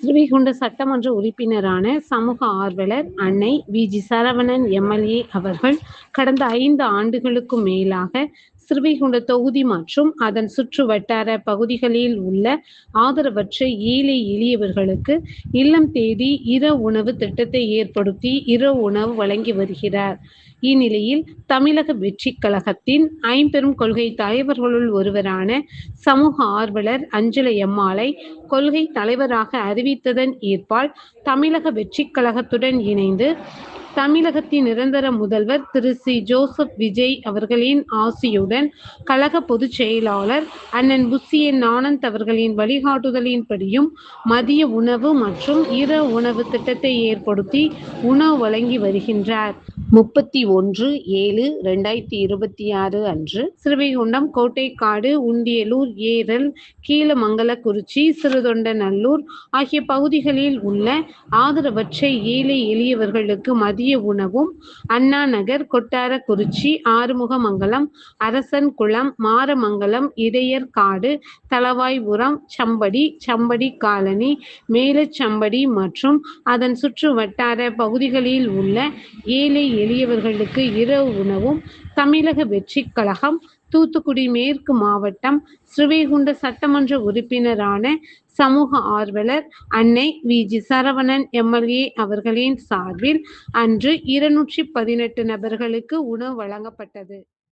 ஸ்ரீவைகுண்ட சட்டமன்ற உறுப்பினரான சமூக ஆர்வலர் அன்னை வி.ஜி. சரவணன் எம்.எல்.ஏ. அவர்கள் கடந்த 5 ஆண்டுகளுக்கும் மேலாக ஸ்ரீவைகுண்ட தொகுதி மற்றும் அதன் சுற்று வட்டார பகுதிகளில் உள்ள ஆதரவற்ற ஏழை எளியவர்களுக்கு இல்லம் தேடி இரவு உணவு திட்டத்தை ஏற்படுத்தி இரவு உணவு வழங்கி வருகிறார். இந்நிலையில் தமிழக வெற்றிக் கழகத்தின் ஐம்பெரும் கொள்கை தலைவர்களுள் ஒருவரான சமூக ஆர்வலர் அஞ்சலை அம்மாளை கொள்கை தலைவராக அறிவித்ததன் ஏற்பால் தமிழக வெற்றிக் கழகத்துடன் இணைந்து தமிழகத்தின் நிரந்தர முதல்வர் திரு சி. ஜோசப் விஜய் அவர்களின் ஆசியுடன் கழக பொதுச் செயலாளர் அண்ணன் புசி என். ஆனந்த் அவர்களின் வழிகாட்டுதலின்படியும் மதிய உணவு மற்றும் இரவு உணவு திட்டத்தை ஏற்படுத்தி உணவு வழங்கி வருகின்றார். 31/7/2026 அன்று ஸ்ரீவைகுண்டம், கோட்டைக்காடு, உண்டியலூர், ஏரல், கீழமங்கலக்குறிச்சி, சிறுதொண்டநல்லூர் ஆகிய பகுதிகளில் உள்ள ஆதரவற்ற ஏழை எளியவர்களுக்கு மதிய உணவும், அண்ணா நகர், கொட்டாரக்குறிச்சி, ஆறுமுகமங்கலம், அரசன்குளம், மாரமங்கலம், இடையர்காடு, தளவாய்புரம், சம்படி காலனி, மேலச்சம்படி மற்றும் அதன் சுற்று வட்டார பகுதிகளில் உள்ள ஏழை எளியவர்களுக்கு இரவு உணவும் தமிழக வெற்றிக் கழகம் தூத்துக்குடி மேற்கு மாவட்டம் ஸ்ரீவைகுண்ட சட்டமன்ற உறுப்பினரான சமூக ஆர்வலர் அன்னை வி.ஜி. சரவணன் எம்.எல்.ஏ. அவர்களின் சார்பில் அன்று 218 நபர்களுக்கு உணவு வழங்கப்பட்டது.